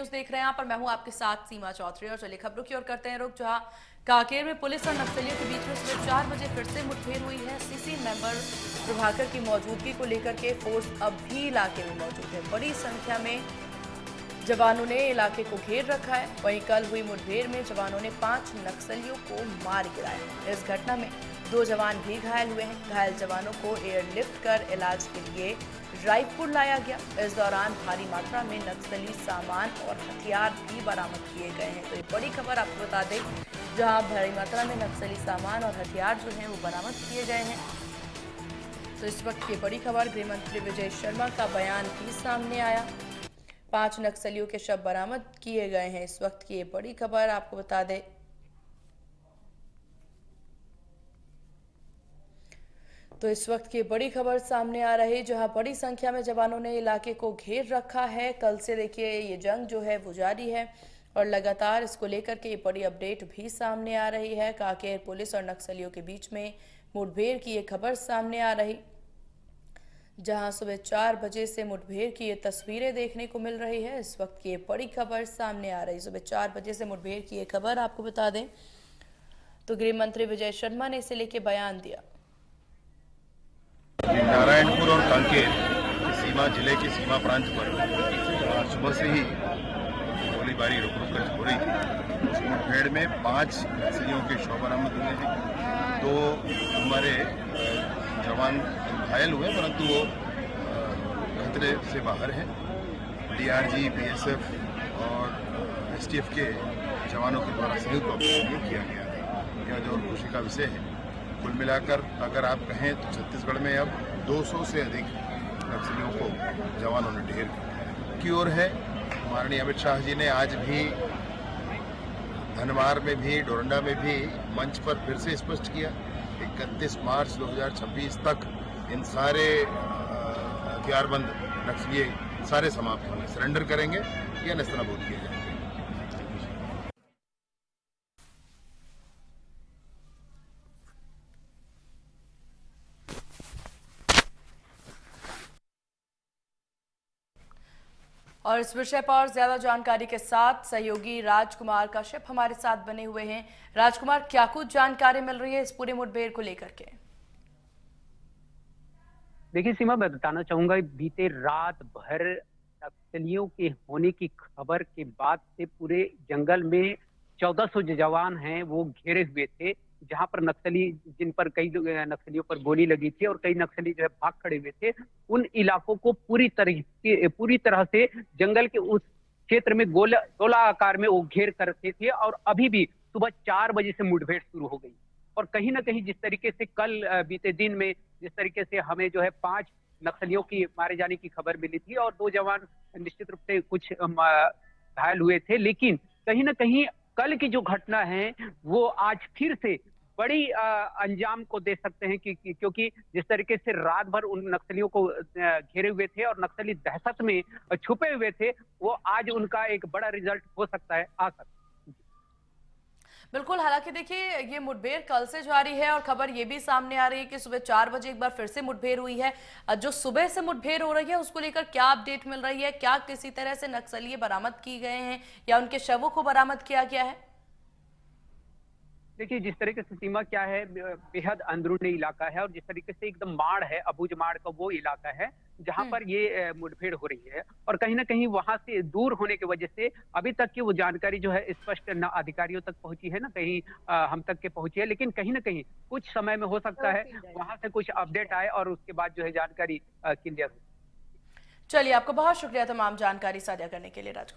News देख रहे हैं आप, और मैं हूं आपके साथ सीमा चौधरी। और चलिए खबरों की ओर करते हैं रुख, जहां कांकेर में पुलिस और नक्सलियों के बीच में सुबह 4 बजे फिर से मुठभेड़ हुई है। सीसी मेंबर प्रभाकर की मौजूदगी को लेकर के फोर्स अब भी इलाके में मौजूद है। बड़ी संख्या में जवानों ने इलाके को घेर रखा है। वहीं कल हुई मुठभेड़ में जवानों ने 5 नक्सलियों को मार गिराया। इस घटना में 2 जवान भी घायल हुए हैं। घायल जवानों को एयरलिफ्ट कर इलाज के लिए रायपुर लाया गया। इस दौरान भारी मात्रा में नक्सली सामान और हथियार भी बरामद किए गए हैं। तो ये बड़ी खबर आपको बता दें, जहां भारी मात्रा में नक्सली सामान और हथियार जो हैं वो बरामद किए गए हैं। तो इस वक्त की बड़ी खबर, गृह मंत्री विजय शर्मा का बयान भी सामने आया। 5 नक्सलियों के शव बरामद किए गए हैं। इस वक्त की ये बड़ी खबर आपको बता दें। तो इस वक्त की बड़ी खबर सामने आ रही, जहां बड़ी संख्या में जवानों ने इलाके को घेर रखा है। कल से देखिए ये जंग जो है वो जारी है, और लगातार इसको लेकर के ये बड़ी अपडेट भी सामने आ रही है। कांकेर पुलिस और नक्सलियों के बीच में मुठभेड़ की ये खबर सामने आ रही, जहां सुबह 4 बजे से मुठभेड़ की ये तस्वीरें देखने को मिल रही है। इस वक्त की ये बड़ी खबर सामने आ रही, सुबह 4 बजे से मुठभेड़ की ये खबर आपको बता दें। तो गृह मंत्री विजय शर्मा ने इसे लेके बयान दिया। नारायणपुर और कांकेर की सीमा, जिले की सीमा प्रांत पर सुबह से ही गोलीबारी रुक रुक कर हो रही थी। उस मुठभेड़ में 5 नक्सलियों के शव बरामद हुए हैं। 2 हमारे जवान घायल हुए, परंतु वो खतरे से बाहर हैं। डीआरजी, बीएसएफ और एसटीएफ के जवानों के द्वारा संयुक्त ऑपरेशन किया गया है। यह जो खुशी का विषय है। कुल मिलाकर अगर आप कहें तो छत्तीसगढ़ में अब 200 से अधिक नक्सलियों को जवानों ने ढेर की ओर है। माननीय अमित शाह जी ने आज भी धनवार में भी, डोरंडा में भी मंच पर फिर से स्पष्ट किया 31 मार्च 2026 तक इन सारे हथियारबंद नक्सली सारे समाप्त होंगे, सरेंडर करेंगे या नेस्तनाबूद किए जाएंगे। और इस विषय पर ज्यादा जानकारी के साथ सहयोगी राजकुमार कश्यप हमारे साथ बने हुए हैं। राजकुमार, क्या कुछ जानकारी मिल रही है इस पूरे मुठभेड़ को लेकर के? देखिए सीमा, मैं बताना चाहूंगा, बीते रात भर नक्सलियों के होने की खबर के बाद से पूरे जंगल में 1400 जो जवान हैं वो घेरे हुए थे, जहां पर नक्सली, जिन पर कई नक्सलियों पर गोली लगी थी और कई नक्सली जो है भाग खड़े हुए थे, उन इलाकों को पूरी तरह से जंगल के उस क्षेत्र में गोला आकार में वो घेर करते थे। और अभी भी सुबह 4 बजे से मुठभेड़ शुरू हो गई। और कहीं ना कहीं जिस तरीके से कल बीते दिन में जिस तरीके से हमें जो है 5 नक्सलियों की मारे जाने की खबर मिली थी और 2 जवान निश्चित रूप से कुछ घायल हुए थे, लेकिन कहीं ना कहीं कल की जो घटना है वो आज फिर से बड़ी अंजाम को दे सकते हैं, क्योंकि जिस तरीके से रात भर उन नक्सलियों को घेरे हुए थे और नक्सली दहशत में छुपे हुए थे, वो आज उनका एक बड़ा रिजल्ट हो सकता है, आ सकता है। बिल्कुल, हालांकि देखिए ये मुठभेड़ कल से जारी है, और खबर ये भी सामने आ रही है कि सुबह 4 बजे एक बार फिर से मुठभेड़ हुई है। जो सुबह से मुठभेड़ हो रही है उसको लेकर क्या अपडेट मिल रही है? क्या किसी तरह से नक्सली बरामद की गए हैं या उनके शवों को बरामद किया गया है? देखिए, जिस तरीके से सीमा क्या है, बेहद अंदरूनी इलाका है और जिस तरीके से एकदम माड़ है, अबूझ माड़ का वो इलाका है जहां पर ये मुठभेड़ हो रही है। और कहीं ना कहीं वहां से दूर होने की वजह से अभी तक की वो जानकारी जो है स्पष्ट न अधिकारियों तक पहुंची है, ना कहीं हम तक के पहुंची है। लेकिन कहीं ना कहीं कुछ समय में हो सकता है वहां से कुछ अपडेट आए और उसके बाद जो है जानकारी क्लियर हो। चलिए, आपको बहुत शुक्रिया तमाम जानकारी साझा करने के लिए राज।